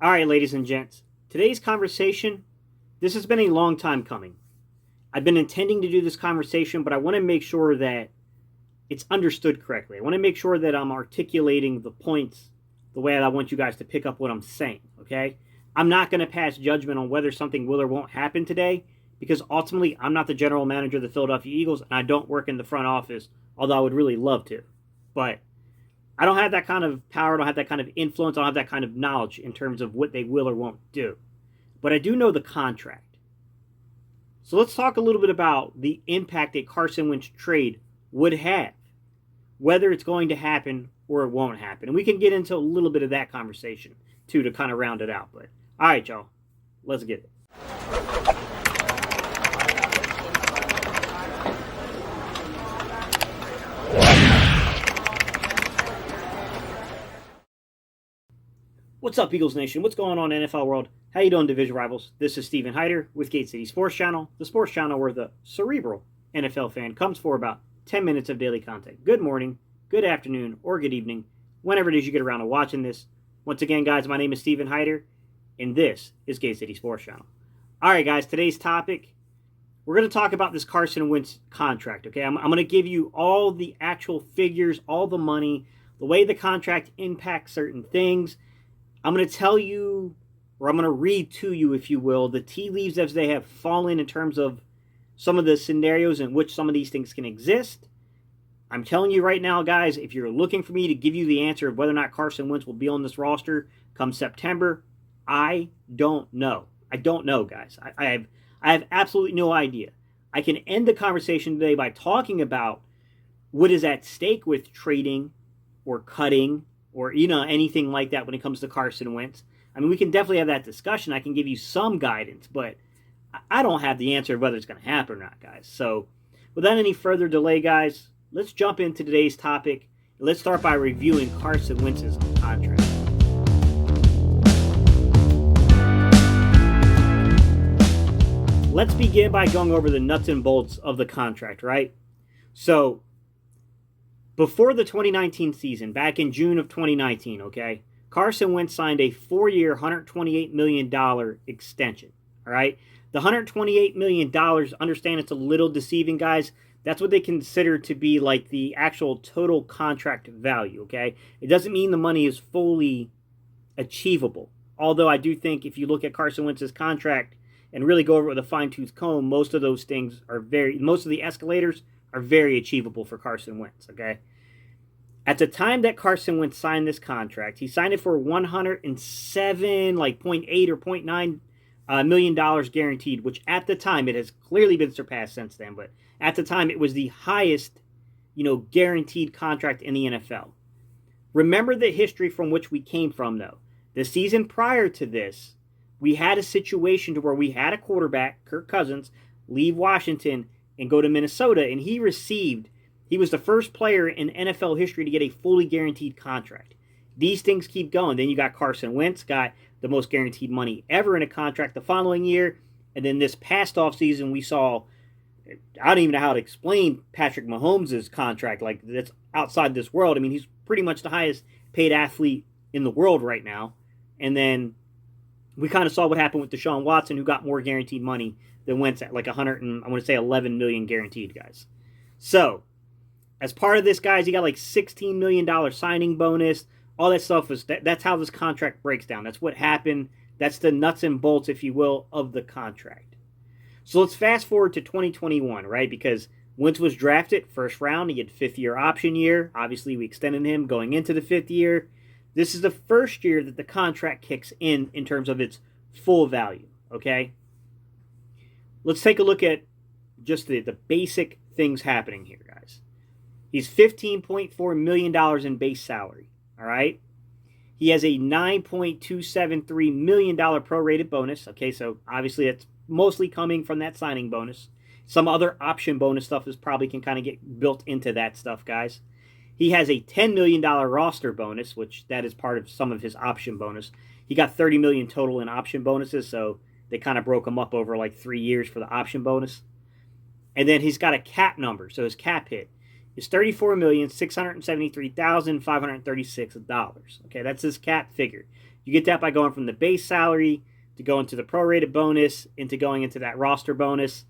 All right, ladies and gents, today's conversation, this has been a long time coming. I've been intending to do this conversation, but I want to make sure that it's understood correctly. I want to make sure that I'm articulating the points the way that I want you guys to pick up what I'm saying, okay? I'm not going to pass judgment on whether something will or won't happen today because ultimately I'm not the general manager of the Philadelphia Eagles and I don't work in the front office, although I would really love to. But I don't have that kind of power, I don't have that kind of influence, I don't have that kind of knowledge in terms of what they will or won't do. But I do know the contract. So let's talk a little bit about the impact a Carson Wentz trade would have, whether it's going to happen or it won't happen. And we can get into a little bit of that conversation, too, to kind of round it out. But, all right, y'all, let's get it. What's up, Eagles Nation? What's going on, NFL world? How you doing, division rivals? This is Steven Hyder with Gate City Sports Channel, the sports channel where the cerebral NFL fan comes for about 10 minutes of daily content. Good morning, good afternoon, or good evening, whenever it is you get around to watching this. Once again, guys, my name is Steven Hyder, and this is Gate City Sports Channel. All right, guys, today's topic, we're going to talk about this Carson Wentz contract, okay? I'm going to give you all the actual figures, all the money, the way the contract impacts certain things. I'm going to tell you, or I'm going to read to you, if you will, the tea leaves as they have fallen in terms of some of the scenarios in which some of these things can exist. I'm telling you right now, guys, if you're looking for me to give you the answer of whether or not Carson Wentz will be on this roster come September, I don't know. I don't know, guys. I have absolutely no idea. I can end the conversation today by talking about what is at stake with trading or cutting or, anything like that when it comes to Carson Wentz. I mean, we can definitely have that discussion. I can give you some guidance, but I don't have the answer of whether it's going to happen or not, guys. So without any further delay, guys, let's jump into today's topic. Let's start by reviewing Carson Wentz's contract. Let's begin by going over the nuts and bolts of the contract, right? So before the 2019 season, back in June of 2019, okay, Carson Wentz signed a 4-year, $128 million extension, all right? The $128 million, understand it's a little deceiving, guys. That's what they consider to be like the actual total contract value, okay? It doesn't mean the money is fully achievable. Although I do think if you look at Carson Wentz's contract and really go over it with a fine-tooth comb, most of those things are most of the escalators are very achievable for Carson Wentz, okay? At the time that Carson Wentz signed this contract, he signed it for $107, like 0.8 or $0.9 million guaranteed, which at the time, it has clearly been surpassed since then, but at the time, it was the highest, guaranteed contract in the NFL. Remember the history from which we came from, though. The season prior to this, we had a situation to where we had a quarterback, Kirk Cousins, leave Washington and go to Minnesota, and he was the first player in NFL history to get a fully guaranteed contract. These things keep going. Then you got Carson Wentz, got the most guaranteed money ever in a contract the following year. And then this past offseason, we saw, I don't even know how to explain Patrick Mahomes' contract. Like, that's outside this world. I mean, he's pretty much the highest paid athlete in the world right now. And then we kind of saw what happened with Deshaun Watson, who got more guaranteed money than Wentz at like $11 million guaranteed, guys. So, as part of this, guys, he got like $16 million signing bonus. All that stuff that's how this contract breaks down. That's what happened. That's the nuts and bolts, if you will, of the contract. So let's fast forward to 2021, right? Because Wentz was drafted first round. He had fifth-year option year. Obviously, we extended him going into the fifth year. This is the first year that the contract kicks in terms of its full value, okay? Let's take a look at just the basic things happening here, guys. He's $15.4 million in base salary, all right? He has a $9.273 million prorated bonus, okay? So obviously that's mostly coming from that signing bonus. Some other option bonus stuff is probably can kind of get built into that stuff, guys. He has a $10 million roster bonus, which that is part of some of his option bonus. He got $30 million total in option bonuses, so they kind of broke him up over like 3 years for the option bonus. And then he's got a cap number, so his cap hit is $34,673,536. Okay, that's his cap figure. You get that by going from the base salary to going to the prorated bonus into going into that roster bonus.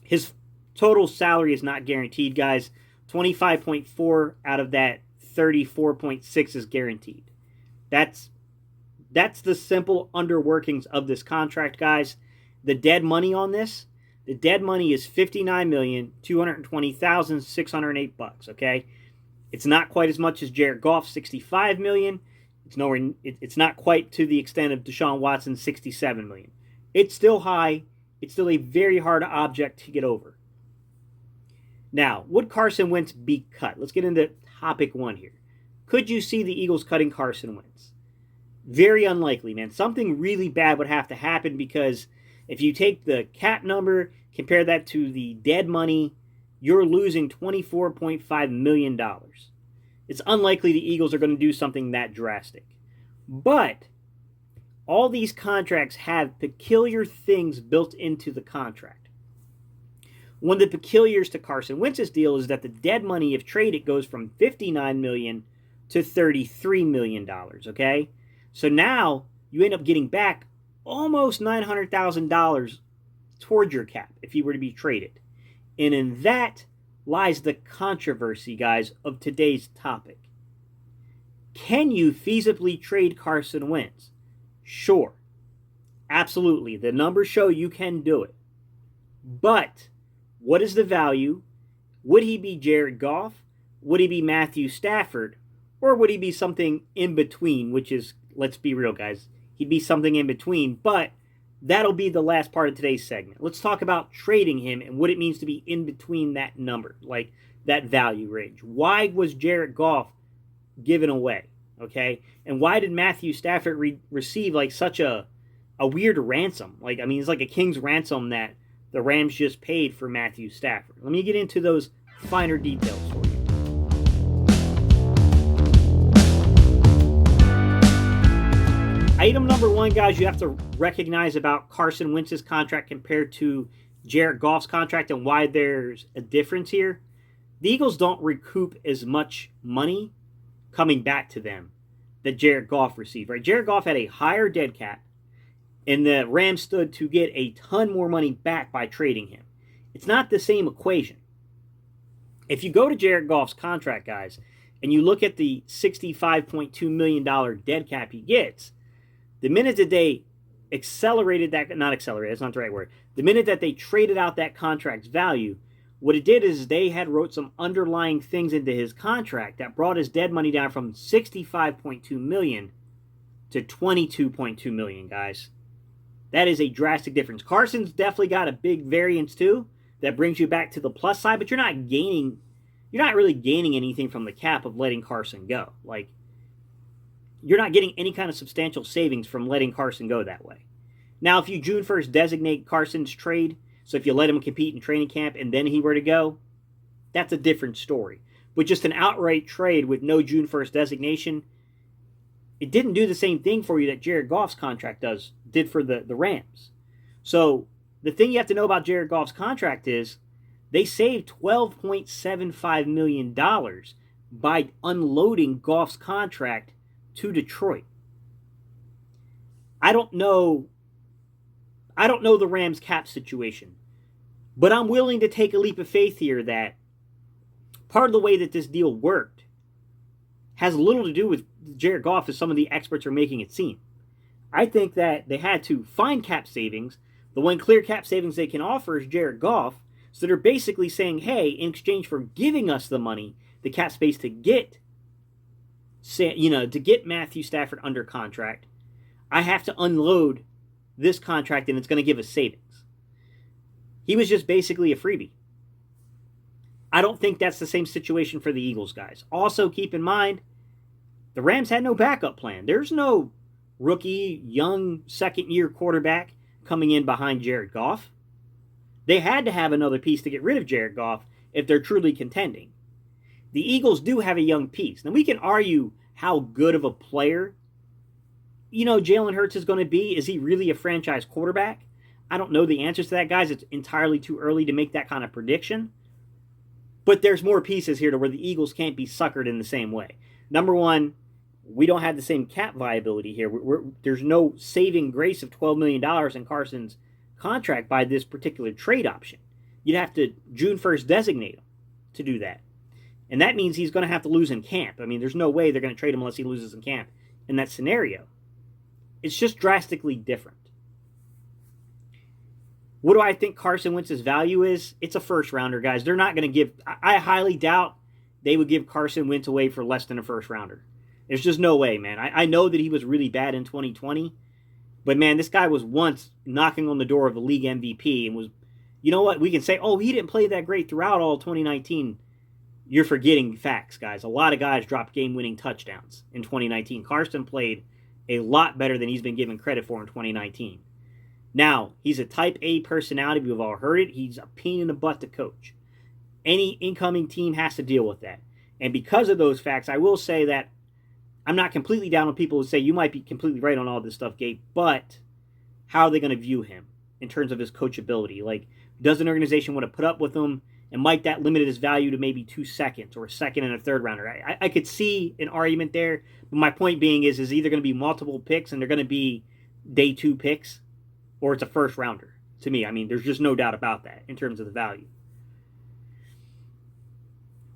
His total salary is not guaranteed, guys. 25.4 out of that 34.6 is guaranteed. That's the simple underworkings of this contract, guys. The dead money on this, the dead money is $59,220,608. Okay, it's not quite as much as Jared Goff's $65 million. It's nowhere. It's not quite to the extent of Deshaun Watson's $67 million. It's still high. It's still a very hard object to get over. Now, would Carson Wentz be cut? Let's get into topic one here. Could you see the Eagles cutting Carson Wentz? Very unlikely, man. Something really bad would have to happen, because if you take the cap number, compare that to the dead money, you're losing $24.5 million. It's unlikely the Eagles are going to do something that drastic. But all these contracts have peculiar things built into the contract. One of the peculiars to Carson Wentz's deal is that the dead money, if traded, goes from $59 million to $33 million, okay? So now you end up getting back almost $900,000 toward your cap if he were to be traded. And in that lies the controversy, guys, of today's topic. Can you feasibly trade Carson Wentz? Sure. Absolutely. The numbers show you can do it. But what is the value? Would he be Jared Goff? Would he be Matthew Stafford? Or would he be something in between, which is, let's be real, guys, he'd be something in between, but that'll be the last part of today's segment. Let's talk about trading him and what it means to be in between that number, like that value range. Why was Jared Goff given away, okay? And why did Matthew Stafford receive like such a weird ransom? Like, I mean, it's like a king's ransom that the Rams just paid for Matthew Stafford. Let me get into those finer details for you. Item number one, guys, you have to recognize about Carson Wentz's contract compared to Jared Goff's contract and why there's a difference here. The Eagles don't recoup as much money coming back to them that Jared Goff received, right? Jared Goff had a higher dead cap, and the Rams stood to get a ton more money back by trading him. It's not the same equation. If you go to Jared Goff's contract, guys, and you look at the $65.2 million dead cap he gets, the minute that they accelerated that, not accelerated, that's not the right word. The minute that they traded out that contract's value, what it did is they had wrote some underlying things into his contract that brought his dead money down from $65.2 million to $22.2 million, guys. That is a drastic difference. Carson's definitely got a big variance too that brings you back to the plus side, but you're not really gaining anything from the cap of letting Carson go. Like, you're not getting any kind of substantial savings from letting Carson go that way. Now, if you June 1st designate Carson's trade, so if you let him compete in training camp and then he were to go, that's a different story. But just an outright trade with no June 1st designation, it didn't do the same thing for you that Jared Goff's contract did for the Rams. So the thing you have to know about Jared Goff's contract is they saved $12.75 million by unloading Goff's contract to Detroit. I don't know the Rams cap situation, but I'm willing to take a leap of faith here that part of the way that this deal worked has little to do with Jared Goff as some of the experts are making it seem. I think that they had to find cap savings. The one clear cap savings they can offer is Jared Goff. So they're basically saying, hey, in exchange for giving us the money, the cap space to get Matthew Stafford under contract, I have to unload this contract and it's going to give us savings. He was just basically a freebie. I don't think that's the same situation for the Eagles, guys. Also, keep in mind, the Rams had no backup plan. There's no rookie, young, second-year quarterback coming in behind Jared Goff. They had to have another piece to get rid of Jared Goff if they're truly contending. The Eagles do have a young piece. Now, we can argue how good of a player, Jalen Hurts is going to be. Is he really a franchise quarterback? I don't know the answers to that, guys. It's entirely too early to make that kind of prediction. But there's more pieces here to where the Eagles can't be suckered in the same way. Number one, we don't have the same cap viability here. There's no saving grace of $12 million in Carson's contract by this particular trade option. You'd have to June 1st designate him to do that. And that means he's going to have to lose in camp. I mean, there's no way they're going to trade him unless he loses in camp in that scenario. It's just drastically different. What do I think Carson Wentz's value is? It's a first rounder, guys. They're not going to give... I highly doubt they would give Carson Wentz away for less than a first rounder. There's just no way, man. I know that he was really bad in 2020, but, man, this guy was once knocking on the door of the league MVP and was... You know what? We can say, oh, he didn't play that great throughout all 2019. You're forgetting facts, guys. A lot of guys dropped game-winning touchdowns in 2019. Carson played a lot better than he's been given credit for in 2019. Now, he's a type A personality. We've all heard it. He's a pain in the butt to coach. Any incoming team has to deal with that. And because of those facts, I will say that I'm not completely down on people who say you might be completely right on all this stuff, Gabe, but how are they going to view him in terms of his coachability? Like, does an organization want to put up with him? And might that limit his value to maybe 2 seconds or a second and a third rounder? I could see an argument there. But my point being is either going to be multiple picks and they're going to be day 2 picks, or it's a first rounder to me. I mean, there's just no doubt about that in terms of the value.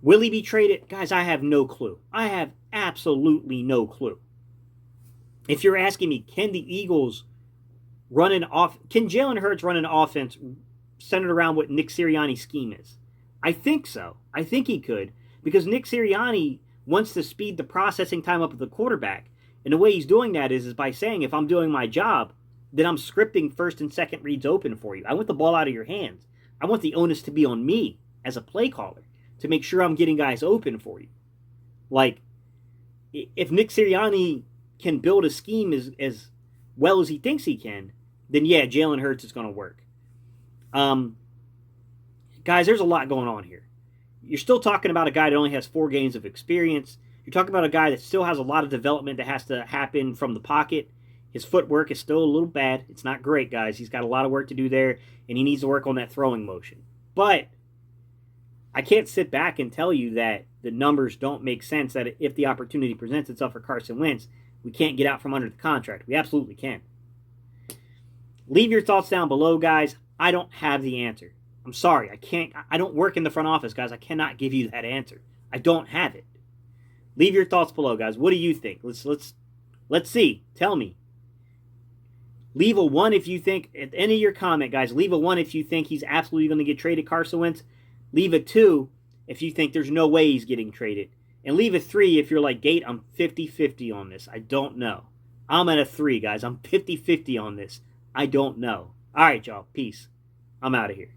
Will he be traded? Guys, I have no clue. I have absolutely no clue. If you're asking me, can the Eagles can Jalen Hurts run an offense centered around what Nick Sirianni's scheme is? I think so. I think he could, because Nick Sirianni wants to speed the processing time up of the quarterback. And the way he's doing that is by saying, if I'm doing my job, then I'm scripting first and second reads open for you. I want the ball out of your hands. I want the onus to be on me as a play caller to make sure I'm getting guys open for you. Like, if Nick Sirianni can build a scheme as well as he thinks he can, then yeah, Jalen Hurts is going to work. Guys, there's a lot going on here. You're still talking about a guy that only has 4 games of experience. You're talking about a guy that still has a lot of development that has to happen from the pocket. His footwork is still a little bad. It's not great, guys. He's got a lot of work to do there, and he needs to work on that throwing motion. But I can't sit back and tell you that the numbers don't make sense, that if the opportunity presents itself for Carson Wentz, we can't get out from under the contract. We absolutely can. Leave your thoughts down below, guys. I don't have the answer. I'm sorry. I don't work in the front office, guys. I cannot give you that answer. I don't have it. Leave your thoughts below, guys. What do you think? Let's see. Tell me. Leave a 1 if you think, at the end of your comment, guys, leave a 1 if you think he's absolutely going to get traded, Carson Wentz. Leave a 2 if you think there's no way he's getting traded. And leave a 3 if you're like, Gate, I'm 50-50 on this. I don't know. I'm at a 3, guys. I'm 50-50 on this. I don't know. All right, y'all. Peace. I'm out of here.